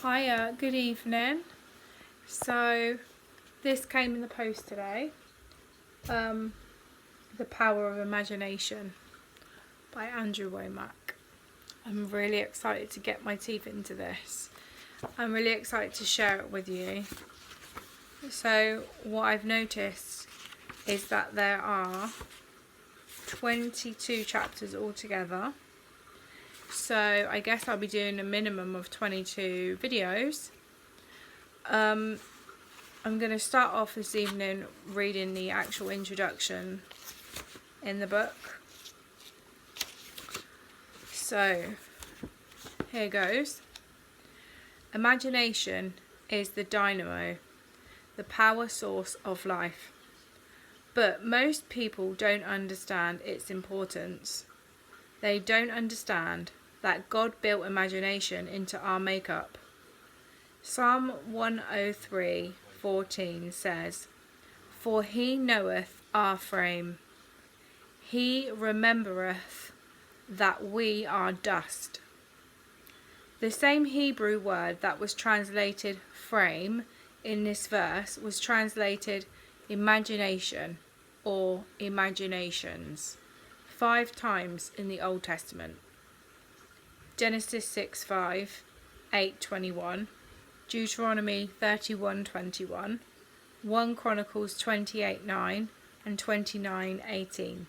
Hiya, good evening. So this came in the post today. The Power of Imagination by Andrew Wommack. I'm really excited to get my teeth into this. I'm really excited to share it with you. So what I've noticed is that there are 22 chapters altogether. So I guess I'll be doing a minimum of 22 videos. I'm going to start off this evening reading the actual introduction in the book. So here goes. Imagination is the dynamo, the power source of life. But most people don't understand its importance. They don't understand that God built imagination into our makeup. Psalm 103:14 says, "For he knoweth our frame. He remembereth that we are dust." The same Hebrew word that was translated frame in this verse was translated imagination or imaginations 5 times in the Old Testament. Genesis 6:5, 8:21, Deuteronomy 31:21, 1 Chronicles 28:9 and 29:18.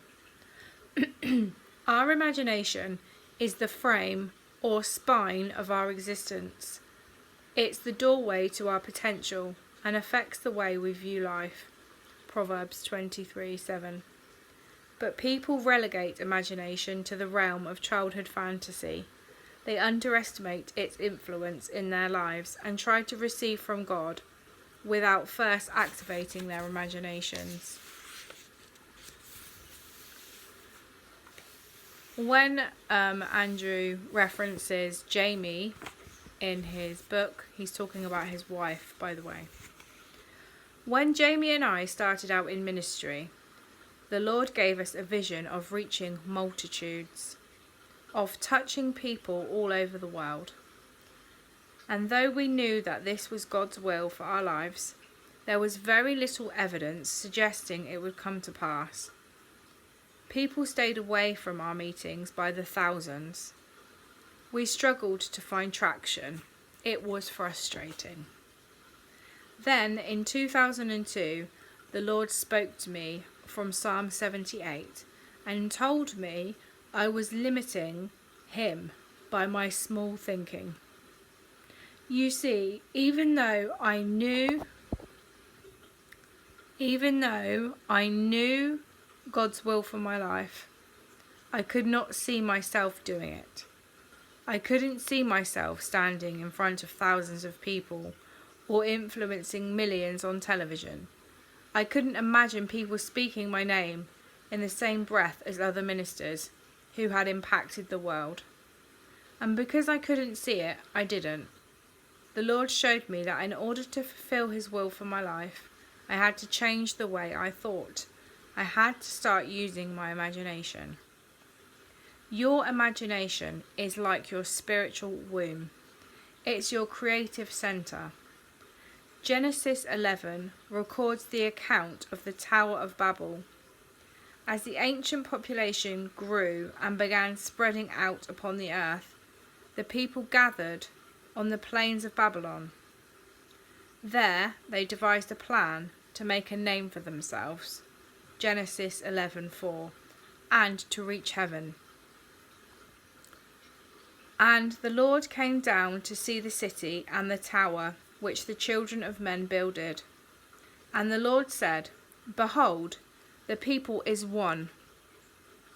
Our imagination is the frame or spine of our existence. It's the doorway to our potential and affects the way we view life. Proverbs 23:7. But people relegate imagination to the realm of childhood fantasy. They underestimate its influence in their lives and try to receive from God without first activating their imaginations. When Andrew references Jamie in his book, he's talking about his wife, by the way. When Jamie and I started out in ministry, the Lord gave us a vision of reaching multitudes, of touching people all over the world. And though we knew that this was God's will for our lives, there was very little evidence suggesting it would come to pass. People stayed away from our meetings by the thousands. We struggled to find traction. It was frustrating. Then, in 2002, the Lord spoke to me from Psalm 78 and told me I was limiting him by my small thinking. You see, even though I knew God's will for my life, I could not see myself doing it. I couldn't see myself standing in front of thousands of people or influencing millions on television. I couldn't imagine people speaking my name in the same breath as other ministers who had impacted the world. And because I couldn't see it, I didn't. The Lord showed me that in order to fulfill his will for my life, I had to change the way I thought. I had to start using my imagination. Your imagination is like your spiritual womb. It's your creative center. Genesis 11 records the account of the Tower of Babel. As the ancient population grew and began spreading out upon the earth, the people gathered on the plains of Babylon. There they devised a plan to make a name for themselves, Genesis 11:4, and to reach heaven. And the Lord came down to see the city and the tower which the children of men builded. And the Lord said, Behold, the people is one,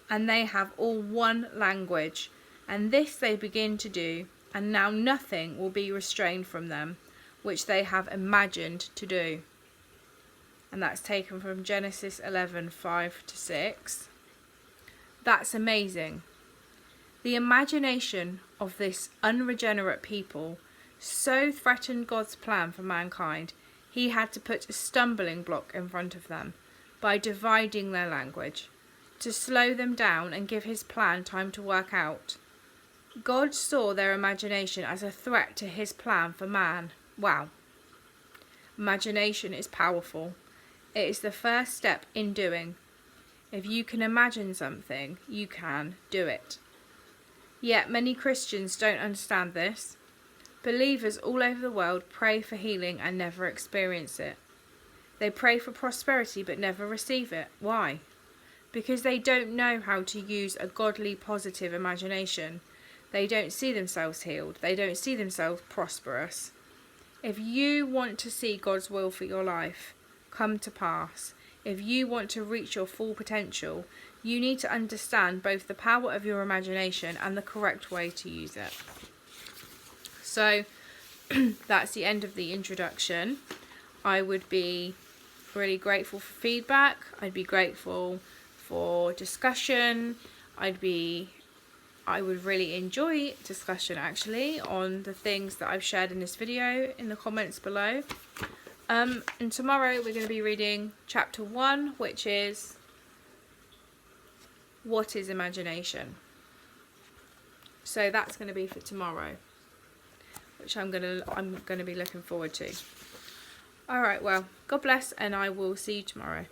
and they have all one language, and this they begin to do, and now nothing will be restrained from them, which they have imagined to do. And that's taken from Genesis 11:5-6. That's amazing. The imagination of this unregenerate people so threatened God's plan for mankind, he had to put a stumbling block in front of them by dividing their language, to slow them down and give his plan time to work out. God saw their imagination as a threat to his plan for man. Wow. Imagination is powerful. It is the first step in doing. If you can imagine something, you can do it. Yet many Christians don't understand this. Believers all over the world pray for healing and never experience it. They pray for prosperity but never receive it. Why? Because they don't know how to use a godly, positive imagination. They don't see themselves healed. They don't see themselves prosperous. If you want to see God's will for your life come to pass, if you want to reach your full potential, you need to understand both the power of your imagination and the correct way to use it. So that's the end of the introduction. I would be really grateful for feedback. I'd be grateful for discussion. I would really enjoy discussion actually on the things that I've shared in this video in the comments below. And tomorrow we're going to be reading chapter 1, which is what is imagination. So that's going to be for tomorrow, which I'm going to be looking forward to. All right, well, God bless, and I will see you tomorrow.